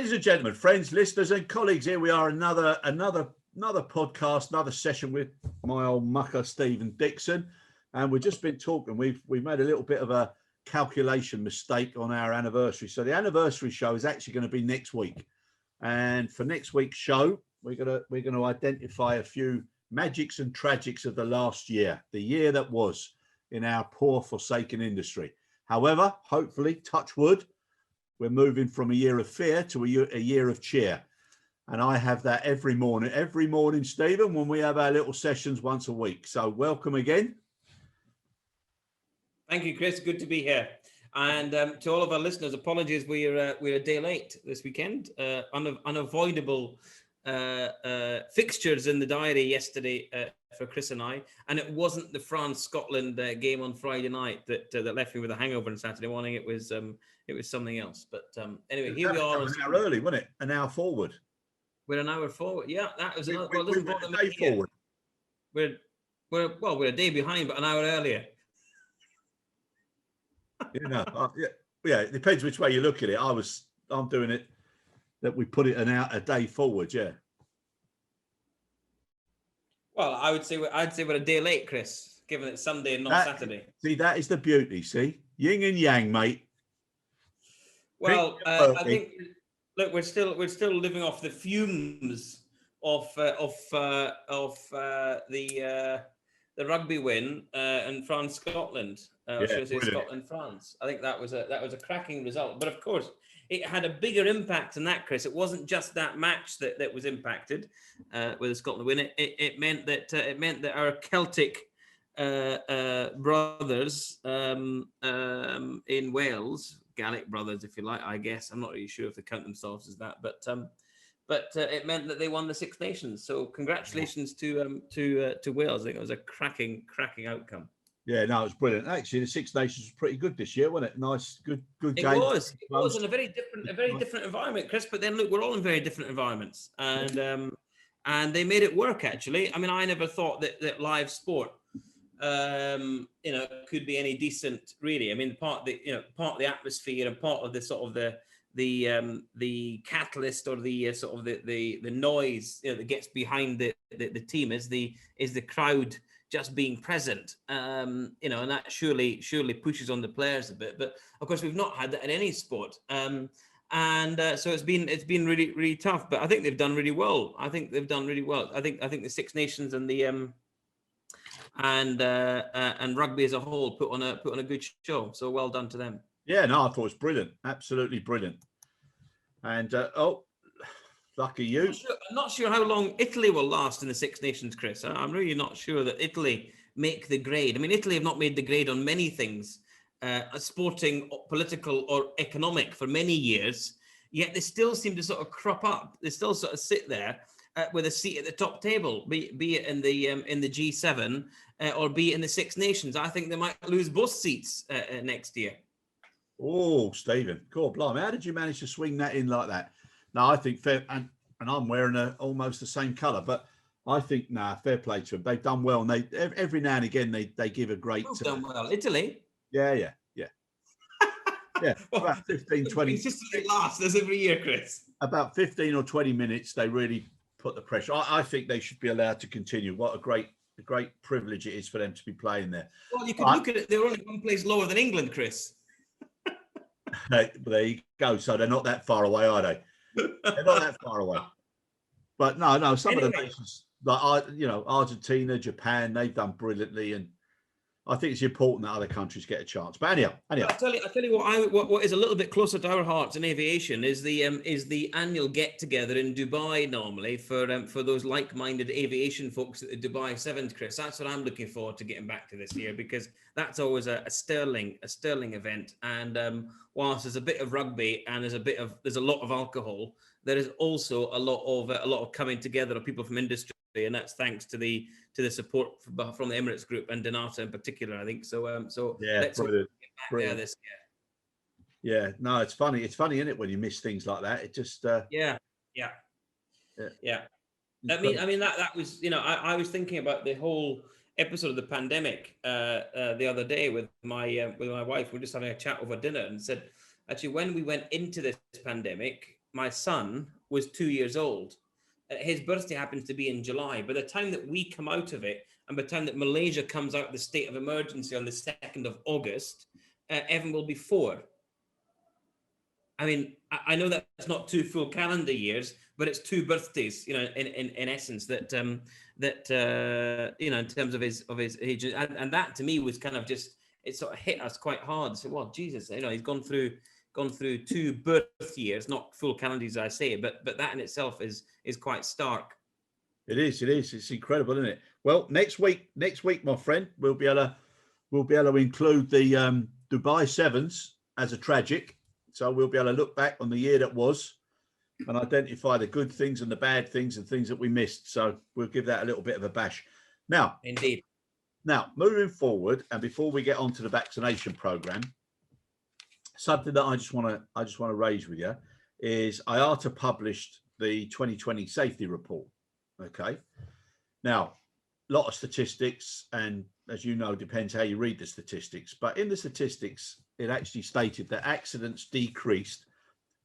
Ladies and gentlemen, friends, listeners, and colleagues, here we are, another podcast, another session with my old mucker Stephen Dickson, and we've just been talking. We've made a little bit of a calculation mistake on our anniversary. So the anniversary show is actually going to be next week, and for next week's show, we're going to identify a few magics and tragics of the last year, the year that was in our poor, forsaken industry. However, hopefully, touch wood, we're moving from a year of fear to a year of cheer. And I have that every morning, Stephen, when we have our little sessions once a week. So welcome again. Thank you, Chris. Good to be here. And to all of our listeners, apologies, we're a day late this weekend. Unavoidable fixtures in the diary yesterday for Chris and I, and it wasn't the France-Scotland game on Friday night that left me with a hangover on Saturday morning. It was something else. But anyway, here we are. An hour early, wasn't it? An hour forward. We're an hour forward. Yeah, that was another. Well, we're a day forward. We're a day behind, but an hour earlier. You know, yeah. It depends which way you look at it. I'm doing it that we put it a day forward. Yeah. Well, I'd say we're a day late, Chris, given it's Sunday and not Saturday. See, that is the beauty. See, yin and yang, mate. Well, I think, look, we're still living off the fumes of the rugby win and France-Scotland. Scotland-France. I think that was a cracking result. But of course, it had a bigger impact than that, Chris. It wasn't just that match that was impacted with the Scotland win. It meant that our Celtic brothers in Wales, Gaelic brothers, if you like, I guess. I'm not really sure if they count themselves as that, but it meant that they won the Six Nations. So congratulations to Wales. I think it was a cracking outcome. Yeah, no, it was brilliant. Actually, the Six Nations was pretty good this year, wasn't it? Nice, good game. It was in a very different environment, Chris. But then look, we're all in very different environments, and they made it work. Actually, I mean, I never thought that live sport, could be any decent. Really, I mean, part of the atmosphere and part of the sort of the catalyst or the noise that gets behind the team is the crowd just being present, and that surely pushes on the players a bit. But of course, we've not had that in any sport, so it's been really, really tough. But I think they've done really well. I think the Six Nations and the and rugby as a whole put on a good show. So well done to them. Yeah, no, I thought it was brilliant, absolutely brilliant. And lucky you. I'm not sure how long Italy will last in the Six Nations, Chris. I'm really not sure that Italy make the grade. I mean, Italy have not made the grade on many things, sporting, political, or economic for many years, yet they still seem to sort of crop up. They still sort of sit there with a seat at the top table, be it in the G7 or be it in the Six Nations. I think they might lose both seats next year. Oh, Stephen, God blimey, how did you manage to swing that in like that? No, I think fair, and I'm wearing almost the same colour, but I think fair play to them. They've done well, and they every now and again they give a great. Done well, Italy. Yeah. Well, about 15, 20. Consistently last as every year, Chris. About 15 or 20 minutes, they really put the pressure. I think they should be allowed to continue. What a great privilege it is for them to be playing there. Well, you can look at it. They're only one place lower than England, Chris. There you go. So they're not that far away, are they? They're not that far away. But no. Some of the nations, like Argentina, Japan, they've done brilliantly, and I think it's important that other countries get a chance. But anyhow. I tell you what is a little bit closer to our hearts in aviation is the annual get together in Dubai normally for those like-minded aviation folks at the Dubai 7th, Chris. That's what I'm looking forward to getting back to this year, because that's always a sterling event. And whilst there's a bit of rugby and there's a lot of alcohol, there is also a lot of coming together of people from industry. And that's thanks to the support from the Emirates Group and Donata in particular, I think. So yeah, let's brilliant. Get back there this year. Yeah, no, it's funny, isn't it, when you miss things like that? It just yeah. I mean that was, I was thinking about the whole episode of the pandemic the other day with my wife. We're just having a chat over dinner and said, actually, when we went into this pandemic, my son was 2 years old. His birthday happens to be in July. By the time that we come out of it, and by the time that Malaysia comes out of the state of emergency on the 2nd of August, Evan will be 4. I mean, I know that's not 2 full calendar years, but it's 2 birthdays, you know, in essence, that you know, in terms of his age, and that to me was kind of just, it sort of hit us quite hard. So, well, Jesus, you know, he's gone through 2 birth years, not full calendar years, I say, but that in itself is quite stark. It is. It's incredible, isn't it? Well, next week, my friend, we'll be able to include the Dubai Sevens as a tragic. So we'll be able to look back on the year that was and identify the good things and the bad things and things that we missed. So we'll give that a little bit of a bash. Now, indeed. Now, moving forward, and before we get on to the vaccination program, something that I just want to raise with you is IATA published the 2020 safety report. Okay. Now, a lot of statistics, and as you know, depends how you read the statistics. But in the statistics, it actually stated that accidents decreased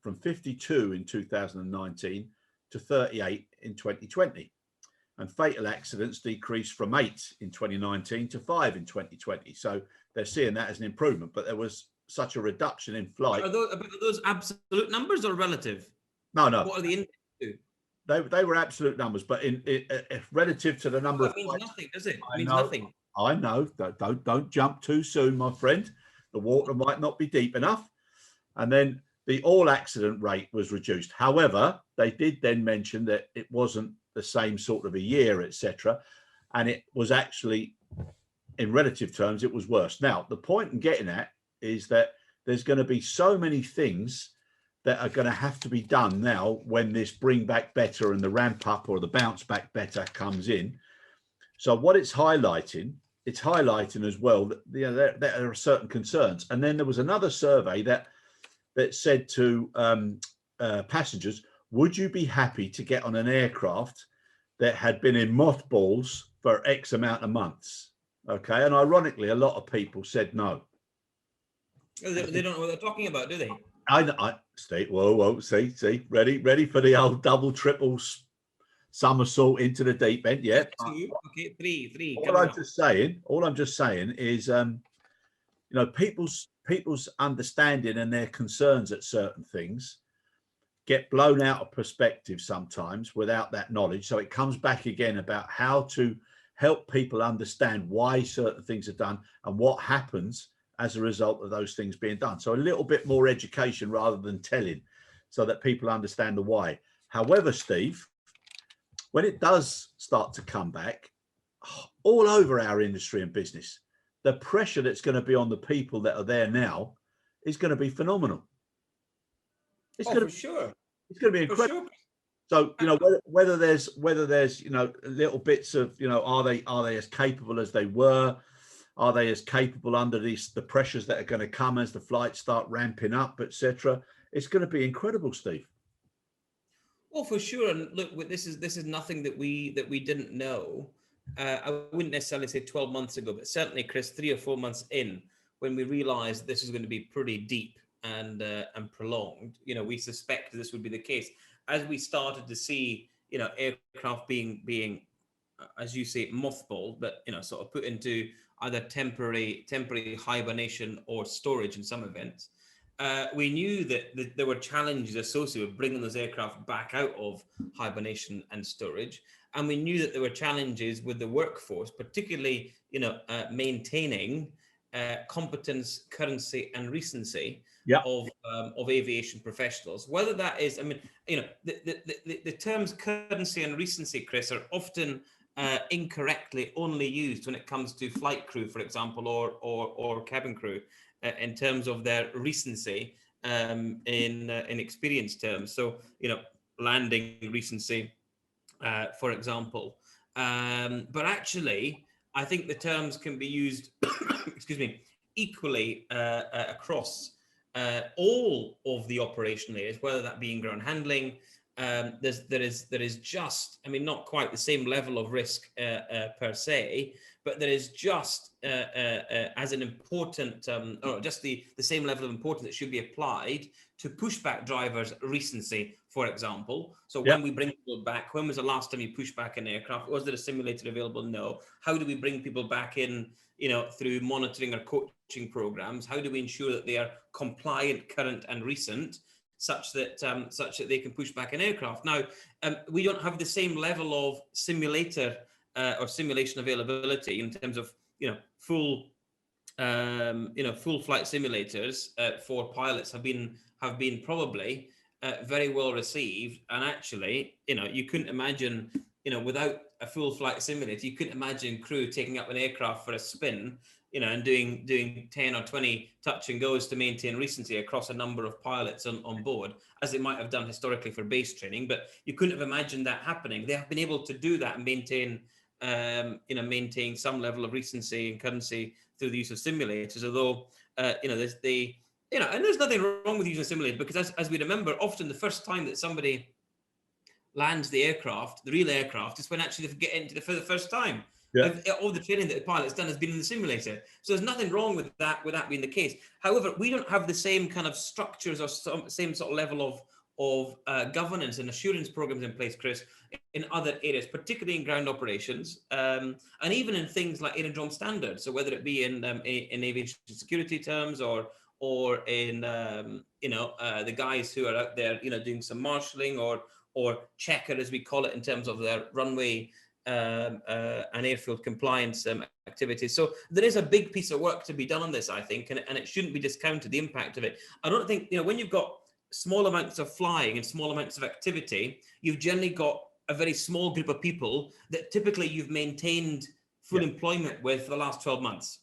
from 52 in 2019 to 38 in 2020. And fatal accidents decreased from 8 in 2019 to 5 in 2020. So they're seeing that as an improvement, but there was such a reduction in flight. Are those absolute numbers or relative? No. What are the index to? They were absolute numbers, but in relative to the number of means flights, nothing, does it? It means know, nothing. I know. Don't jump too soon, my friend. The water might not be deep enough. And then the all accident rate was reduced. However, they did then mention that it wasn't the same sort of a year, etc. And it was actually, in relative terms, it was worse. Now, the point I'm getting at is that there's going to be so many things that are going to have to be done now when this bring back better and the ramp up or the bounce back better comes in. So what it's highlighting as well that, you know, there are certain concerns. And then there was another survey that said to passengers, would you be happy to get on an aircraft that had been in mothballs for X amount of months? Okay. And ironically, a lot of people said no. They don't know what they're talking about, do they? I Steve, whoa, see, ready for the old double, triple somersault into the deep end. Yeah. 2, okay, 3. All I'm just saying is, you know, people's understanding and their concerns at certain things get blown out of perspective sometimes without that knowledge. So it comes back again about how to help people understand why certain things are done and what happens as a result of those things being done. So a little bit more education rather than telling, so that people understand the why. However, Steve, when it does start to come back all over our industry and business, the pressure that's going to be on the people that are there now is going to be phenomenal. It's going to be incredible. Sure. So, you know, whether there's, you know, little bits of, you know, are they as capable as they were? Are they as capable under the pressures that are going to come as the flights start ramping up, etc.? It's going to be incredible, Steve. Well, for sure. And look, this is nothing that we didn't know. I wouldn't necessarily say 12 months ago, but certainly, Chris, 3 or 4 months in, when we realised this was going to be pretty deep and prolonged, you know, we suspected this would be the case. As we started to see, you know, aircraft being, as you say, mothballed, but, you know, sort of put into either temporary hibernation or storage in some events, we knew that there were challenges associated with bringing those aircraft back out of hibernation and storage. And we knew that there were challenges with the workforce, particularly, you know, maintaining competence, currency, and recency of aviation professionals. Whether that is, I mean, you know, the terms currency and recency, Chris, are often incorrectly only used when it comes to flight crew, for example, or cabin crew, in terms of their recency in experience terms. So, you know, landing recency, for example. But actually, I think the terms can be used, excuse me, equally across all of the operational areas, whether that be in ground handling, there is just, I mean, not quite the same level of risk per se, but there is just as an important, or just the same level of importance that should be applied to pushback drivers' recency, for example. So when we bring people back, when was the last time you pushed back an aircraft? Was there a simulator available? No. How do we bring people back in, through monitoring or coaching programs? How do we ensure that they are compliant, current, and recent, such that they can push back an aircraft? Now, we don't have the same level of simulator or simulation availability in terms of full flight simulators for pilots have been probably very well received. And actually, you couldn't imagine, without a full flight simulator, you couldn't imagine crew taking up an aircraft for a spin, and doing 10 or 20 touch and goes to maintain recency across a number of pilots on board, as they might have done historically for base training. But you couldn't have imagined that happening. They have been able to do that and maintain some level of recency and currency through the use of simulators. Although, and there's nothing wrong with using a simulator, because as we remember, often the first time that somebody lands the aircraft, the real aircraft, is when actually they get into for the first time. Yeah. All the training that the pilot's done has been in the simulator. So there's nothing wrong with that being the case. However, we don't have the same kind of structures or same sort of level of governance and assurance programs in place, Chris, in other areas, particularly in ground operations, and even in things like aerodrome standards. So whether it be in aviation security terms or in the guys who are out there, doing some marshalling or checker, as we call it, in terms of their runway and airfield compliance activities. So there is a big piece of work to be done on this, I think, and it shouldn't be discounted, the impact of it. I don't think, when you've got small amounts of flying and small amounts of activity, you've generally got a very small group of people that typically you've maintained full employment with for the last 12 months.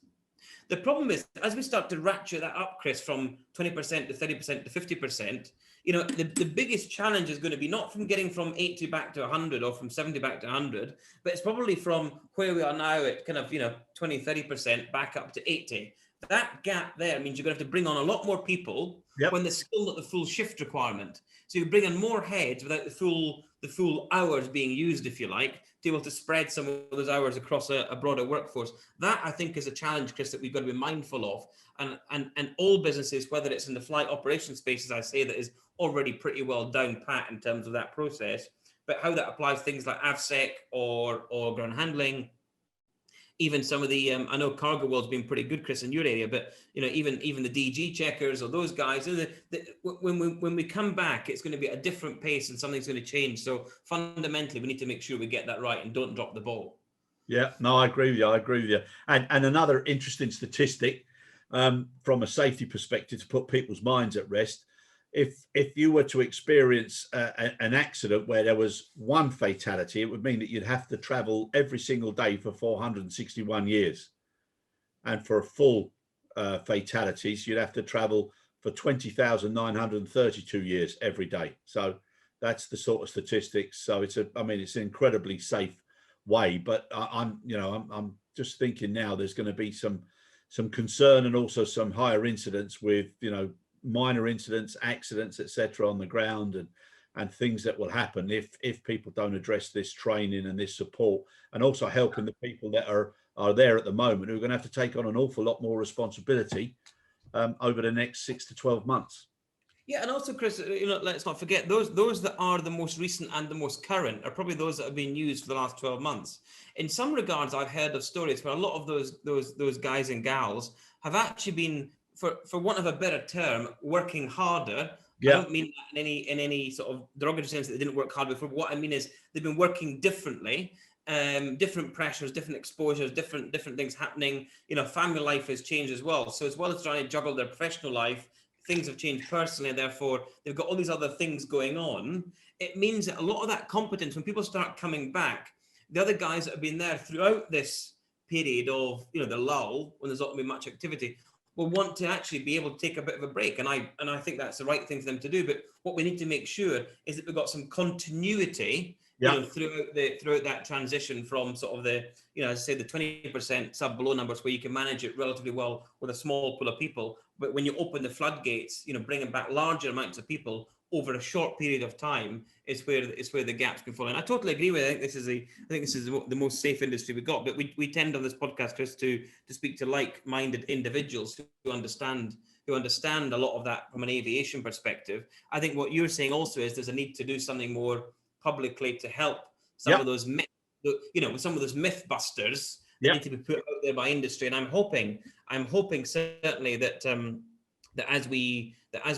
The problem is, as we start to ratchet that up, Chris, from 20% to 30% to 50%, the biggest challenge is going to be not from getting from 80 back to 100 or from 70 back to 100, but it's probably from where we are now at kind of, 20, 30% back up to 80. That gap there means you're going to have to bring on a lot more people when there's still not the full shift requirement. So you bring in more heads without the full hours being used, if you like, to be able to spread some of those hours across a broader workforce. That, I think, is a challenge, Chris, that we've got to be mindful of. And all businesses, whether it's in the flight operation space, as I say, that is already pretty well down pat in terms of that process, but how that applies to things like AVSEC or ground handling, even some of the, I know Cargo World's been pretty good, Chris, in your area, but even the DG checkers or those guys, when we come back, it's going to be at a different pace and something's going to change. So fundamentally, we need to make sure we get that right and don't drop the ball. Yeah, no, I agree with you. And another interesting statistic from a safety perspective to put people's minds at rest. If you were to experience an accident where there was one fatality, it would mean that you'd have to travel every single day for 461 years. And for a full fatalities, you'd have to travel for 20,932 years every day. So that's the sort of statistics. So it's an incredibly safe way. But I'm just thinking now there's going to be some concern and also some higher incidents with, minor incidents, accidents, etc. on the ground and things that will happen if people don't address this training and this support, and also helping the people that are there at the moment who are going to have to take on an awful lot more responsibility over the next 6 to 12 months. Yeah, and also, Chris, let's not forget those that are the most recent and the most current are probably those that have been used for the last 12 months. In some regards, I've heard of stories where a lot of those guys and gals have actually been, for want of a better term, working harder. I don't mean that in any sort of derogatory sense that they didn't work hard before. But what I mean is they've been working differently, different pressures, different exposures, different things happening. Family life has changed as well. So as well as trying to juggle their professional life, things have changed personally, and therefore they've got all these other things going on. It means that a lot of that competence, when people start coming back, the other guys that have been there throughout this period of the lull, when there's not going to be much activity, will want to actually be able to take a bit of a break. And I think that's the right thing for them to do. But what we need to make sure is that we've got some continuity throughout that transition from sort of the, as I say, the 20% sub below numbers, where you can manage it relatively well with a small pool of people. But when you open the floodgates, bringing back larger amounts of people over a short period of time is where the gaps can fall in. I totally agree with it. I think this is the most safe industry we've got. But we tend on this podcast, Chris, to speak to like-minded individuals who understand a lot of that from an aviation perspective. I think what you're saying also is there's a need to do something more publicly to help some of those some of those myth busters that need to be put out there by industry. And I'm hoping certainly that that as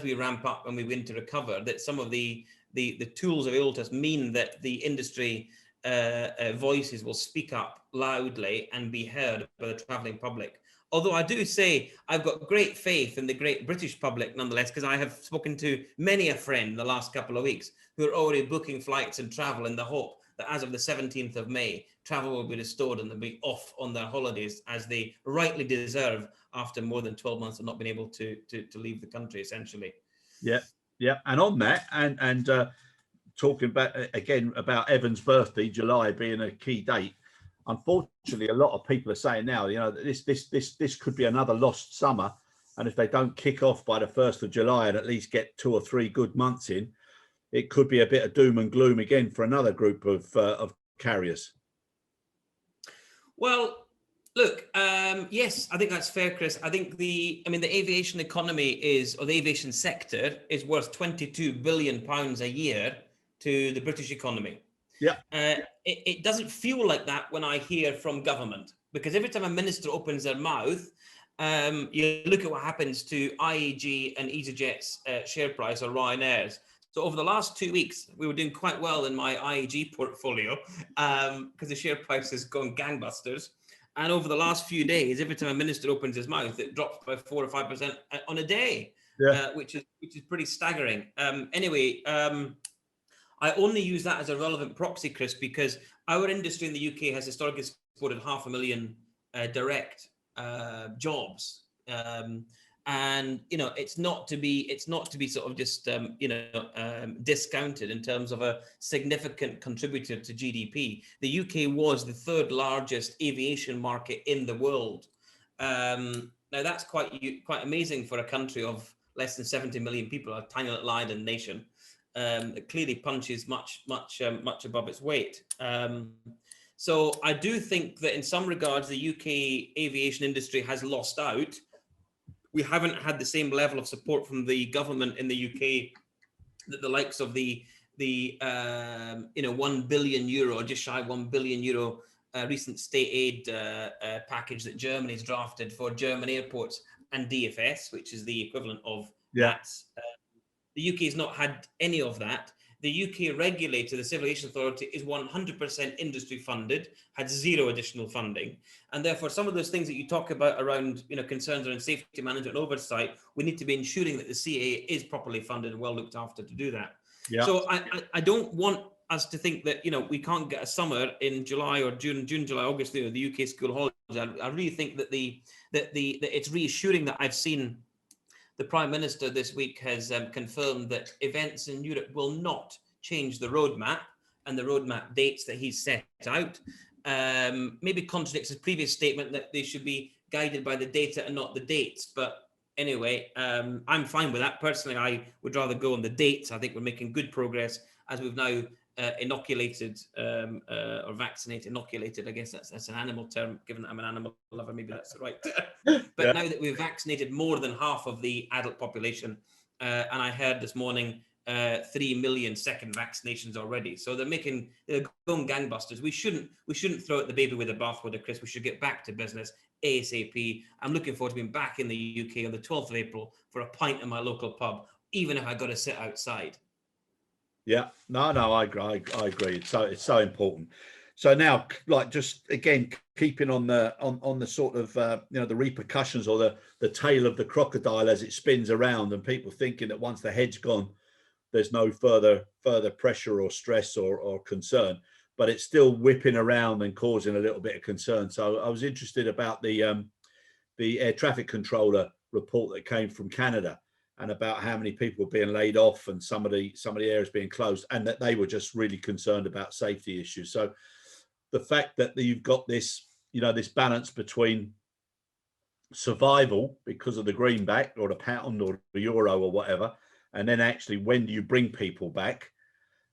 we ramp up and we begin to recover, that some of the tools available to us mean that the industry voices will speak up loudly and be heard by the travelling public. Although I do say I've got great faith in the great British public nonetheless, because I have spoken to many a friend in the last couple of weeks who are already booking flights and travel in the hope that as of the 17th of May, travel will be restored and they'll be off on their holidays as they rightly deserve after more than 12 months of not being able to leave the country, essentially. Yeah. And on that, and talking about again about Evan's birthday, July being a key date. Unfortunately, a lot of people are saying now, this could be another lost summer, and if they don't kick off by the 1st of July and at least get 2 or 3 good months in, it could be a bit of doom and gloom again for another group of carriers. Well, look, yes, I think that's fair, Chris. I think the aviation economy the aviation sector is worth £22 billion a year to the British economy. Yeah. It doesn't feel like that when I hear from government, because every time a minister opens their mouth, you look at what happens to IAG and EasyJet's share price, or Ryanair's. So over the last 2 weeks, we were doing quite well in my IAG portfolio because the share price has gone gangbusters. And over the last few days, every time a minister opens his mouth, it drops by 4 or 5% on a day, which is pretty staggering. Anyway, I only use that as a relevant proxy, Chris, because our industry in the UK has historically supported 500,000 direct jobs. And it's not to be sort of just discounted in terms of a significant contributor to GDP. The UK was the 3rd largest aviation market in the world. Now that's quite amazing for a country of less than 70 million people, a tiny little island nation. It clearly punches much above its weight. So I do think that in some regards the UK aviation industry has lost out. We haven't had the same level of support from the government in the UK that the likes of the €1 billion, or just shy of €1 billion recent state aid package that Germany's drafted for German airports and DFS, which is the equivalent of that. The UK has not had any of that. The UK regulator, the Civil Aviation Authority, is 100% industry funded, had 0 additional funding. And therefore, some of those things that you talk about around, concerns around safety management and oversight, we need to be ensuring that the CAA is properly funded and well looked after to do that. Yeah. So I don't want us to think that, we can't get a summer in July or June, July, August, the UK school holidays. I really think that that it's reassuring that I've seen the Prime Minister this week has confirmed that events in Europe will not change the roadmap and the roadmap dates that he's set out. Maybe contradicts his previous statement that they should be guided by the data and not the dates. But anyway, I'm fine with that. Personally, I would rather go on the dates. I think we're making good progress as we've now inoculated or inoculated, I guess that's an animal term, given that I'm an animal lover, maybe that's the right term. But now that we've vaccinated more than half of the adult population, and I heard this morning 3 million second vaccinations already. So they're going gangbusters. We shouldn't throw out the baby with the bathwater, Chris. We should get back to business ASAP. I'm looking forward to being back in the UK on the 12th of April for a pint in my local pub, even if I got to sit outside. Yeah, no, I agree. It's so important. So now, like, just again, keeping on the sort of the repercussions or the tail of the crocodile as it spins around, and people thinking that once the head's gone, there's no further pressure or stress or concern, but it's still whipping around and causing a little bit of concern. So I was interested about the air traffic controller report that came from Canada, and about how many people were being laid off and some of the areas being closed, and that they were just really concerned about safety issues. So the fact that you've got this, this balance between survival because of the greenback or the pound or the euro or whatever, and then actually when do you bring people back?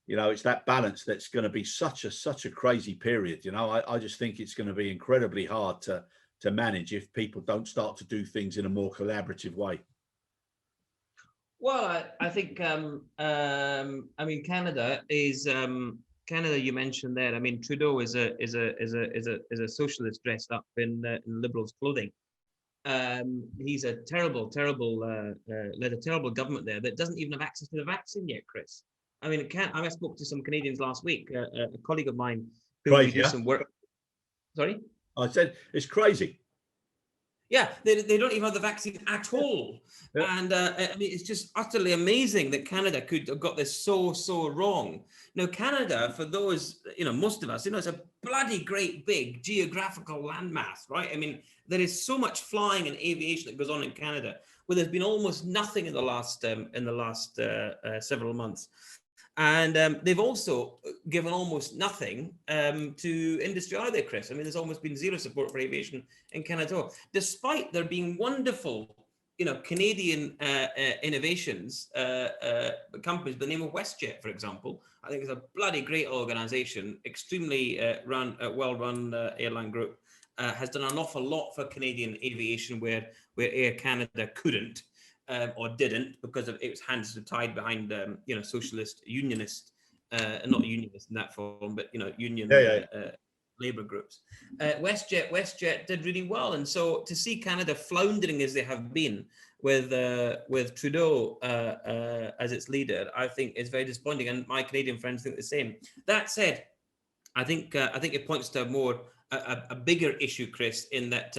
You know, it's that balance that's going to be such a crazy period. You know, I just think it's going to be incredibly hard to manage if people don't start to do things in a more collaborative way. Well, I think I mean Canada is Canada. You mentioned there. I mean Trudeau is a socialist dressed up in liberals' clothing. He's a terrible led a terrible government there that doesn't even have access to the vaccine yet, Chris. I mean, I spoke to some Canadians last week. A colleague of mine who Crazy, we do some work. Sorry, I said it's crazy. Yeah, they don't even have the vaccine at all. Yeah. And I mean, it's just utterly amazing that Canada could have got this so wrong. Now, Canada, for those, most of us, it's a bloody great big geographical landmass, right? I mean, there is so much flying and aviation that goes on in Canada, where there's been almost nothing in the last several months. And they've also given almost nothing to industry either, Chris. I mean, there's almost been zero support for aviation in Canada, despite there being wonderful, Canadian innovations, companies, the name of WestJet, for example. I think it's a bloody great organization, extremely well-run airline group, has done an awful lot for Canadian aviation where Air Canada couldn't. Or didn't, because of its hands were tied behind, socialist, unionist, not unionist in that form, but union labor groups. WestJet did really well, and so to see Canada floundering as they have been with Trudeau as its leader, I think is very disappointing, and my Canadian friends think the same. That said, I think it points to a bigger issue, Chris, in that.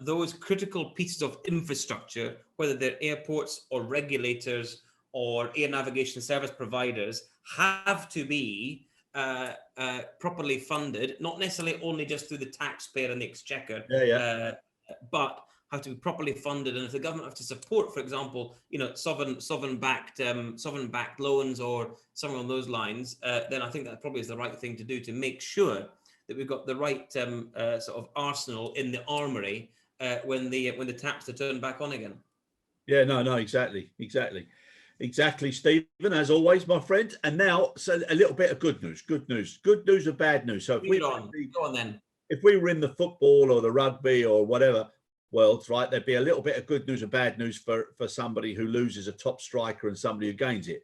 Those critical pieces of infrastructure, whether they're airports or regulators or air navigation service providers, have to be properly funded, not necessarily only just through the taxpayer and the exchequer, but have to be properly funded. And if the government have to support, for example, sovereign-backed loans or something on those lines, then I think that probably is the right thing to do to make sure that we've got the right sort of arsenal in the armory when the taps are turned back on again. Yeah, no, exactly, Stephen, as always, my friend. And now, so a little bit of good news or bad news. So Go on then. If we were in the football or the rugby or whatever worlds, right, there'd be a little bit of good news or bad news for somebody who loses a top striker and somebody who gains it.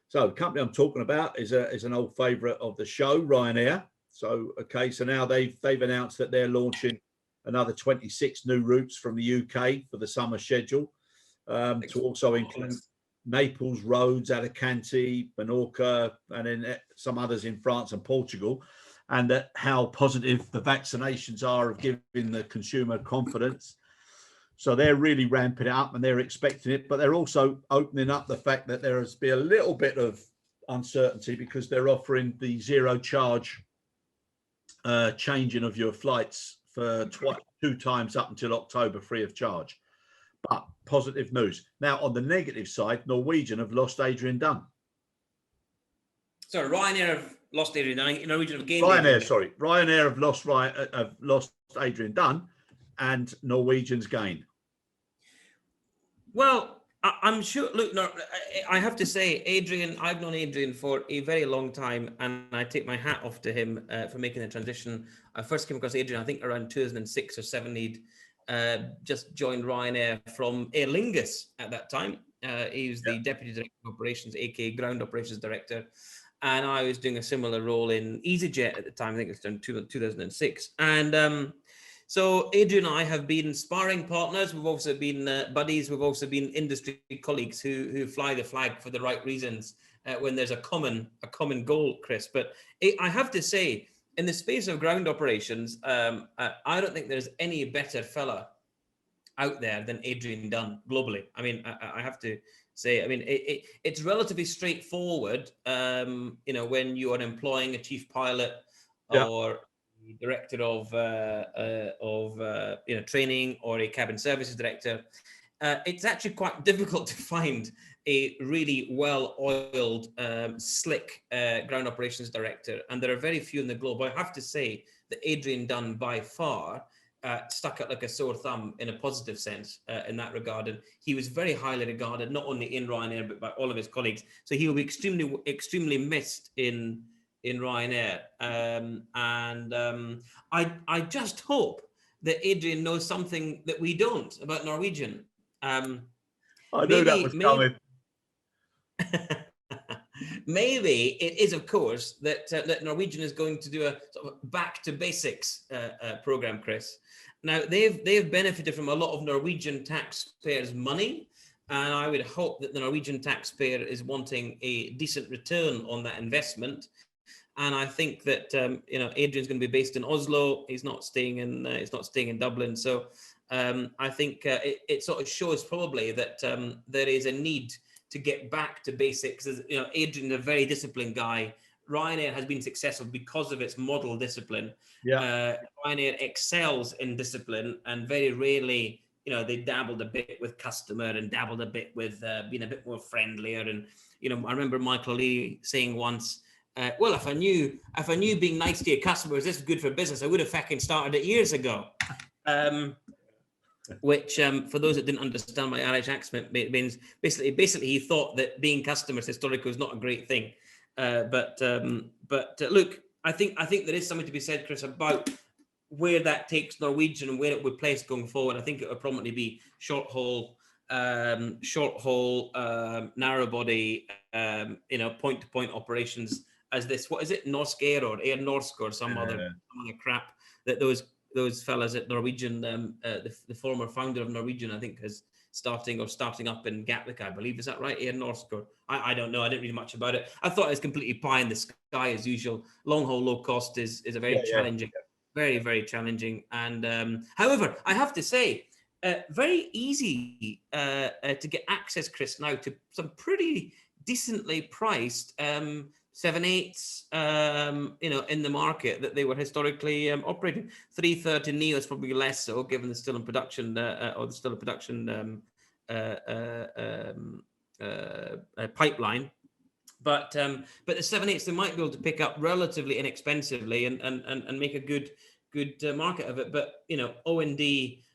So the company I'm talking about is an old favourite of the show, Ryanair. So, okay, so now they've announced that they're launching another 26 new routes from the UK for the summer schedule, to also include Naples, Rhodes, Alicante, Menorca, and then some others in France and Portugal, and how positive the vaccinations are of giving the consumer confidence. So they're really ramping it up and they're expecting it, but they're also opening up the fact that there has been a little bit of uncertainty because they're offering the zero charge changing of your flights for 2 times up until October, free of charge. But positive news. Now, on the negative side, Norwegian have lost Adrian Dunne. Sorry, Ryanair have lost Adrian Dunne. Norwegian have gained. Ryanair have lost Adrian Dunne, and Norwegian's gained. Well, I'm sure. Look, no, I have to say, Adrian. I've known Adrian for a very long time, and I take my hat off to him for making the transition. I first came across Adrian, I think, around 2006 or 7. He'd just joined Ryanair from Aer Lingus at that time. He was the deputy director of operations, aka ground operations director, and I was doing a similar role in EasyJet at the time. I think it's done 2006, and. So Adrian and I have been sparring partners. We've also been buddies. We've also been industry colleagues who fly the flag for the right reasons when there's a common goal, Chris. But I have to say, in the space of ground operations, I don't think there's any better fella out there than Adrian Dunne globally. I mean, I have to say, I mean, it's relatively straightforward, when you are employing a chief pilot or director of training or a cabin services director. It's actually quite difficult to find a really well-oiled, slick ground operations director, and there are very few in the globe. I have to say that Adrian Dunne, by far, stuck out like a sore thumb in a positive sense in that regard. And he was very highly regarded, not only in Ryanair, but by all of his colleagues. So he will be extremely missed in Ryanair. I just hope that Adrian knows something that we don't about Norwegian. I knew that was coming. Maybe it is, of course, that Norwegian is going to do a sort of back to basics program, Chris. Now they've benefited from a lot of Norwegian taxpayers' money, and I would hope that the Norwegian taxpayer is wanting a decent return on that investment. And I think that Adrian's going to be based in Oslo. He's not staying in Dublin. So I think it sort of shows probably that there is a need to get back to basics. Adrian's a very disciplined guy. Ryanair has been successful because of its model discipline. Yeah. Ryanair excels in discipline, and very rarely, they dabbled a bit with customer and dabbled a bit with being a bit more friendlier. And I remember Michael Lee saying once, well, if I knew being nice to your customers this is good for business, I would have fucking started it years ago. Which, for those that didn't understand my Irish accent, means basically he thought that being customers historically was not a great thing. But look, I think there is something to be said, Chris, about where that takes Norwegian and where it would place going forward. I think it would probably be short haul, narrow body, point to point operations. As this, what is it, Norsk Air or Air Norsk or some other crap that those fellas at Norwegian, the former founder of Norwegian, I think, is starting up in Gatwick, I believe. Is that right? Air Norsk? Or I don't know. I didn't read much about it. I thought it was completely pie in the sky as usual. Long haul, low cost is a very challenging, very, very challenging. And however, I have to say, very easy to get access, Chris, now to some pretty decently priced 787s, in the market that they were historically operating. 330 Neo is probably less so, given they're still in production, pipeline. But the 787s they might be able to pick up relatively inexpensively and make a good market of it. But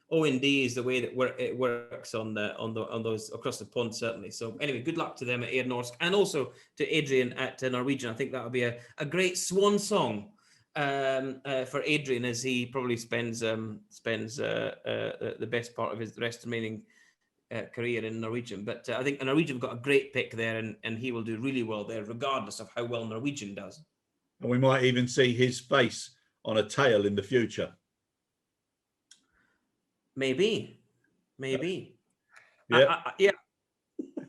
O&D is the way that it works on those across the pond, certainly. So anyway, good luck to them at Air Norsk, and also to Adrian at Norwegian. I think that would be a great swan song for Adrian, as he probably spends the best part of his rest remaining career in Norwegian. But I think Norwegian have got a great pick there, and he will do really well there, regardless of how well Norwegian does. And we might even see his face on a tail in the future. Maybe. Yeah. Yeah.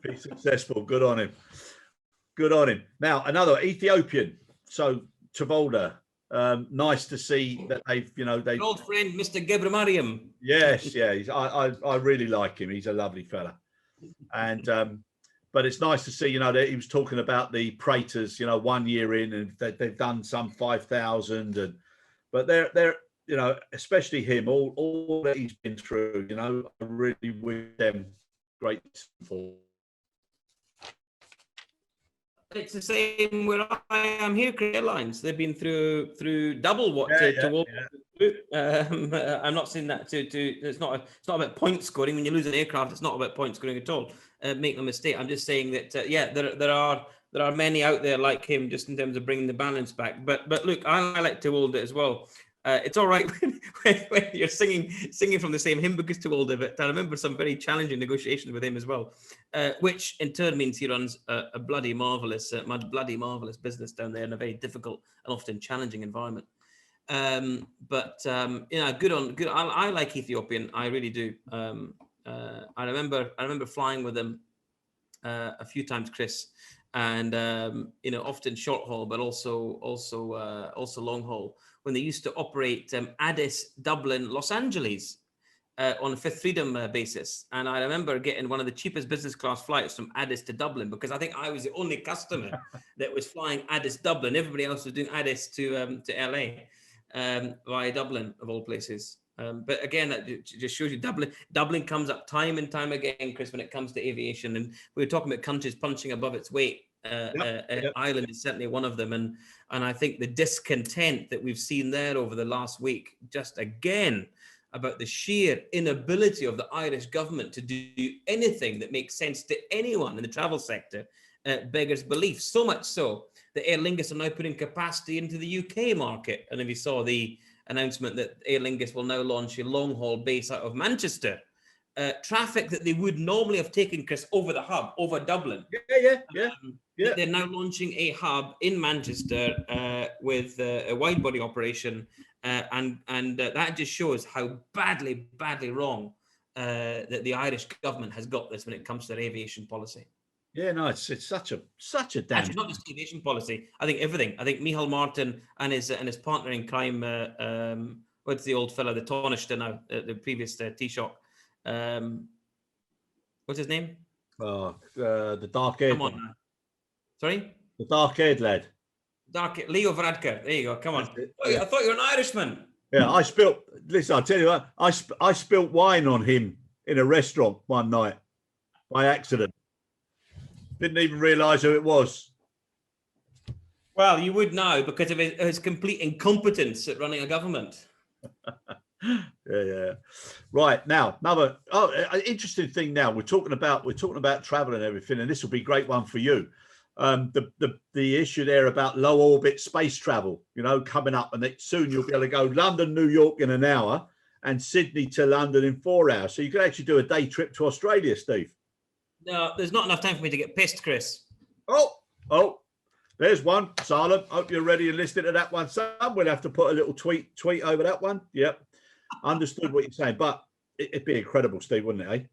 Be successful. Good on him. Now, another Ethiopian. So, Travolta. Nice to see that they've. Old friend, Mr. Gebramariam. Yes, yeah. I really like him. He's a lovely fella. And but it's nice to see, that he was talking about the Praetors, 1 year in, and they've done some 5,000, but they're. Especially him, all that he's been through, I really wish them great support. It's the same where I am here, Airlines. They've been through double what I'm not saying that it's not about point scoring. When you lose an aircraft, it's not about point scoring at all. Make no mistake. I'm just saying that there are many out there like him, just in terms of bringing the balance back. But look, I like Tuolde as well. It's all right when you're singing from the same hymn book as Tuolde, but I remember some very challenging negotiations with him as well, which in turn means he runs a bloody marvelous business down there in a very difficult and often challenging environment. Good. I like Ethiopian. I really do. I remember flying with them a few times, Chris, and often short haul, but also long haul, when they used to operate Addis, Dublin, Los Angeles on a Fifth Freedom basis. And I remember getting one of the cheapest business class flights from Addis to Dublin, because I think I was the only customer that was flying Addis Dublin. Everybody else was doing Addis to LA via Dublin, of all places. But again, that just shows you Dublin comes up time and time again, Chris, when it comes to aviation. And we were talking about countries punching above its weight. Ireland is certainly one of them, and I think the discontent that we've seen there over the last week, just again about the sheer inability of the Irish government to do anything that makes sense to anyone in the travel sector beggars belief. So much so that Aer Lingus are now putting capacity into the UK market. And if you saw the announcement that Aer Lingus will now launch a long-haul base out of Manchester, traffic that they would normally have taken, Chris, over the hub, over Dublin. Yeah. They're now launching a hub in Manchester with a wide-body operation, and that just shows how badly wrong that the Irish government has got this when it comes to their aviation policy. Yeah, no, it's such a damn. Actually, not just aviation policy. I think everything. I think Micheál Martin and his partner in crime, what's the old fella, the Taoiseach now, the previous Taoiseach. What's his name? The dark-haired. Come on now. Sorry? The dark-haired lad. Leo Varadkar. There you go. Come on. I thought you were an Irishman. Yeah, listen, I'll tell you what, I spilt wine on him in a restaurant one night by accident. Didn't even realise who it was. Well, you would now because of his complete incompetence at running a government. Yeah. Right, now another interesting thing. Now we're talking about travel and everything, and this will be a great one for you. The issue there about low orbit space travel, coming up, and soon you'll be able to go London, New York in an hour, and Sydney to London in 4 hours. So you could actually do a day trip to Australia, Steve. No, there's not enough time for me to get pissed, Chris. Oh, there's one. Silent. Hope you're ready and listening to that one, son. We'll have to put a little tweet over that one. Yep. Understood what you're saying, but it'd be incredible, Steve, wouldn't it,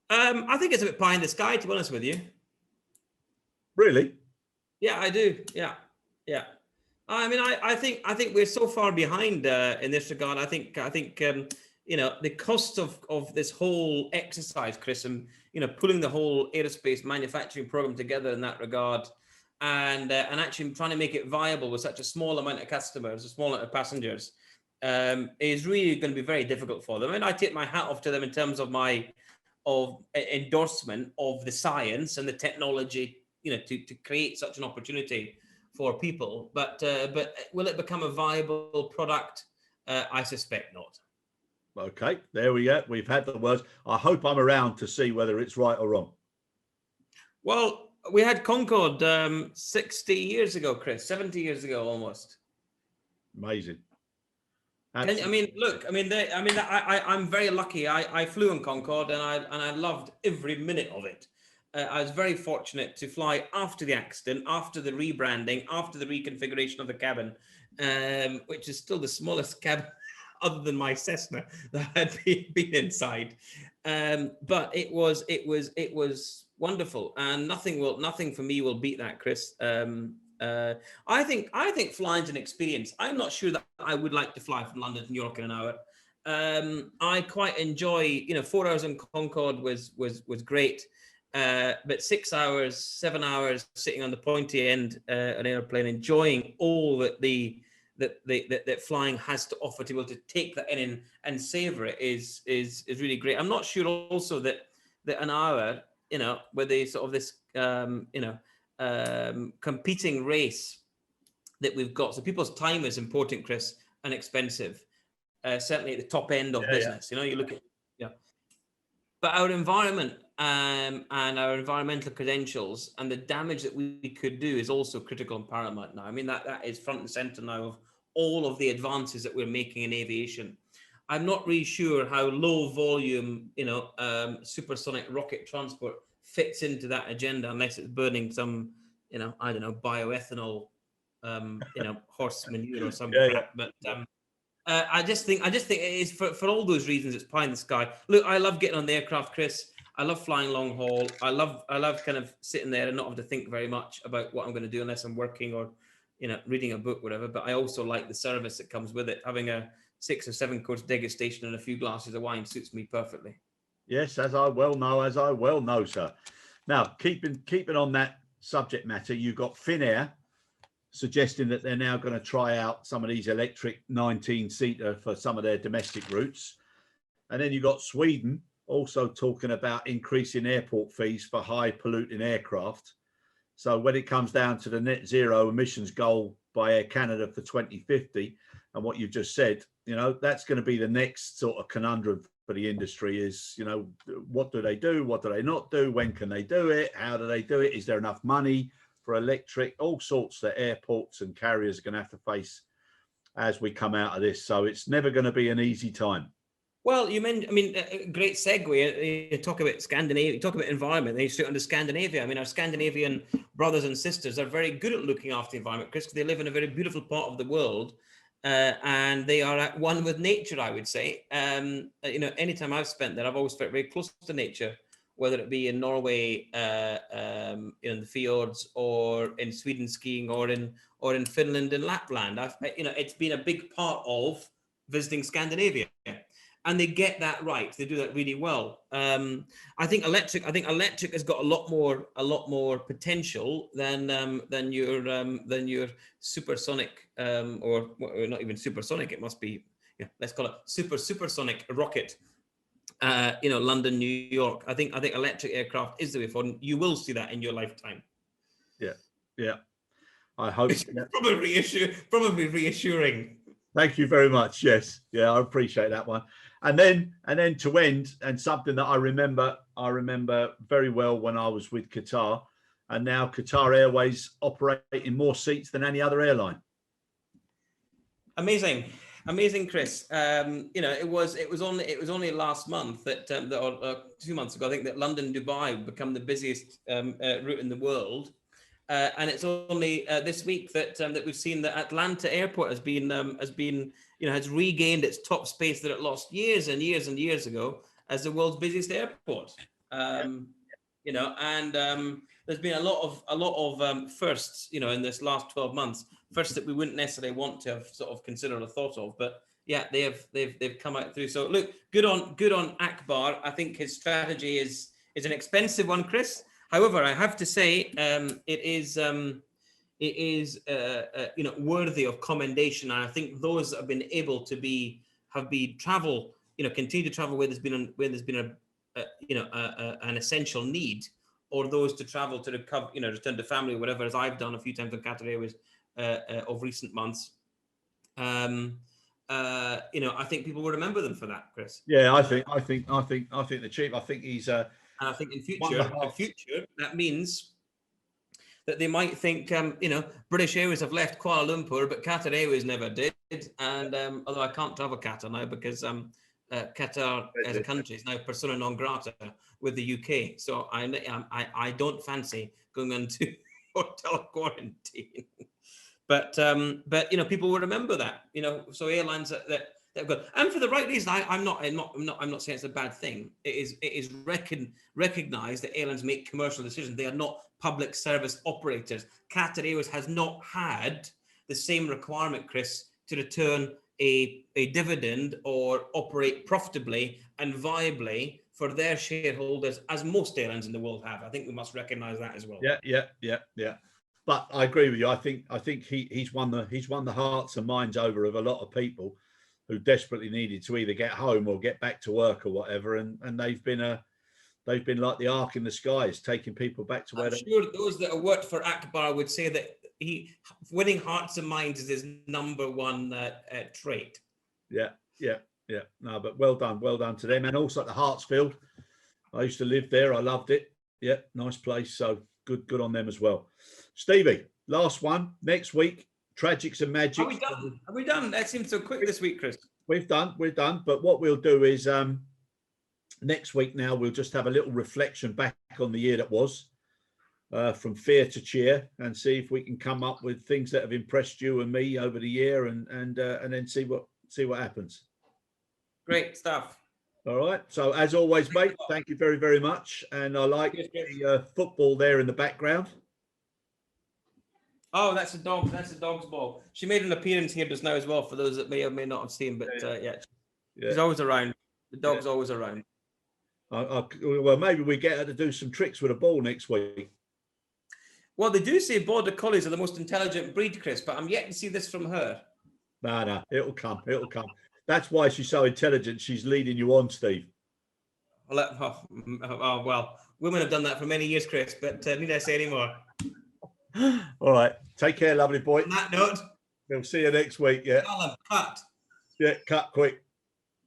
I think it's a bit pie in the sky, to be honest with you. Really? Yeah, I do. Yeah. I mean, I think we're so far behind in this regard. I think the cost of this whole exercise, Chris, and pulling the whole aerospace manufacturing program together in that regard, and actually trying to make it viable with such a small amount of customers, a small amount of passengers, is really going to be very difficult for them. And I take my hat off to them in terms of my endorsement of the science and the technology, to create such an opportunity for people. But will it become a viable product? I suspect not. Okay, there we go. We've had the words. I hope I'm around to see whether it's right or wrong. Well, we had Concorde 60 years ago, Chris, 70 years ago almost. Amazing. I'm very lucky. I flew in Concorde and I loved every minute of it. I was very fortunate to fly after the accident, after the rebranding, after the reconfiguration of the cabin, which is still the smallest cabin other than my Cessna that had been inside. But it was wonderful, and nothing for me will beat that, Chris. I think flying's an experience. I'm not sure that I would like to fly from London to New York in an hour. I quite enjoy, 4 hours in Concorde was great. But 6 hours, 7 hours sitting on the pointy end an airplane, enjoying all that flying has to offer, to be able to take that in and savor it is really great. I'm not sure also that an hour, with the sort of this competing race that we've got. So people's time is important, Chris, and expensive. Certainly at the top end of business. You look at but our environment and our environmental credentials and the damage that we could do is also critical and paramount now. I mean, that is front and center now of all of the advances that we're making in aviation. I'm not really sure how low volume, supersonic rocket transport fits into that agenda unless it's burning some, bioethanol, horse manure or something. Yeah. But I just think it is for all those reasons. It's pie in the sky. Look, I love getting on the aircraft, Chris. I love flying long haul. I love kind of sitting there and not having to think very much about what I'm going to do unless I'm working or, reading a book, whatever. But I also like the service that comes with it. Having a 6 or 7 course degustation and a few glasses of wine suits me perfectly. Yes, as I well know, sir. Now, keeping on that subject matter, you've got Finnair suggesting that they're now going to try out some of these electric 19-seater for some of their domestic routes. And then you've got Sweden also talking about increasing airport fees for high polluting aircraft. So when it comes down to the net zero emissions goal by Air Canada for 2050, and what you've just said, that's going to be the next sort of conundrum for the industry is, what do they do? What do they not do? When can they do it? How do they do it? Is there enough money for electric? All sorts that airports and carriers are going to have to face as we come out of this. So it's never going to be an easy time. Well, you mentioned, great segue. You talk about Scandinavia, you talk about environment, then you straight onto Scandinavia. Our Scandinavian brothers and sisters are very good at looking after the environment, Chris, because they live in a very beautiful part of the world, and they are at one with nature, I would say. Anytime I've spent there, I've always felt very close to nature, whether it be in Norway, in the fjords, or in Sweden skiing, or in Finland and Lapland. It's been a big part of visiting Scandinavia. And they get that right. They do that really well. I think electric has got a lot more potential than your supersonic, or not even supersonic. It must be, let's call it supersonic rocket. London, New York. I think electric aircraft is the way forward. You will see that in your lifetime. Yeah. I hope. Probably reassuring. Thank you very much. Yes. Yeah, I appreciate that one. And then to end, and something that I remember very well when I was with Qatar, and now Qatar Airways operating more seats than any other airline. Amazing, Chris. It was only last month that, or 2 months ago, I think, that London Dubai become the busiest route in the world. And it's only this week that we've seen that Atlanta Airport has regained its top space that it lost years and years and years ago as the world's busiest airport. And there's been a lot of firsts, in this last 12 months, firsts that we wouldn't necessarily want to have sort of considered or thought of, but yeah, they've come out through. So look, good on Akbar. I think his strategy is an expensive one, Chris. However, I have to say, it is worthy of commendation. And I think those that have been able to continue to travel where there's been an essential need, or those to travel to recover, return to family, or whatever, as I've done a few times on Qatar Airways of recent months. I think people will remember them for that, Chris. Yeah, I think the chief. I think he's. And I think in future, that means that they might think, British Airways have left Kuala Lumpur, but Qatar Airways never did. And although I can't travel Qatar now because Qatar as a country is now persona non grata with the UK. So I don't fancy going into hotel quarantine. But people will remember that. So airlines that have got, and for the right reason. I'm not saying it's a bad thing. It is recognized that airlines make commercial decisions. They are not public service operators. Qatar Airways has not had the same requirement, Chris, to return a dividend or operate profitably and viably for their shareholders as most airlines in the world have. I think we must recognize that as well. Yeah. But I agree with you. I think he's won the hearts and minds over of a lot of people who desperately needed to either get home or get back to work or whatever, and they've been like the ark in the skies, taking people back to where. I'm sure those that have worked for Akbar would say that winning hearts and minds is his number one trait. Yeah. No, but well done to them, and also at the Hartsfield. I used to live there. I loved it. Yeah, nice place. So good on them as well. Stevie, last one next week. Tragics and magics. Are we done? That seems so quick this week, Chris. We're done. But what we'll do is next week now we'll just have a little reflection back on the year that was, from fear to cheer, and see if we can come up with things that have impressed you and me over the year, and then see what happens. Great stuff. All right. So as always, mate, thank you very, very much. And I like the football there in the background. Oh, that's a dog. That's a dog's ball. She made an appearance here just now as well, for those that may or may not have seen. But she's always around. The dog's always around. Well, maybe we get her to do some tricks with a ball next week. Well, they do say border collies are the most intelligent breed, Chris, but I'm yet to see this from her. No, it'll come. That's why she's so intelligent. She's leading you on, Steve. Well, women have done that for many years, Chris, but need I say any more? All right. Take care, lovely boy. On that note, We'll see you next week. Yeah. Callum, cut. Yeah. Cut quick.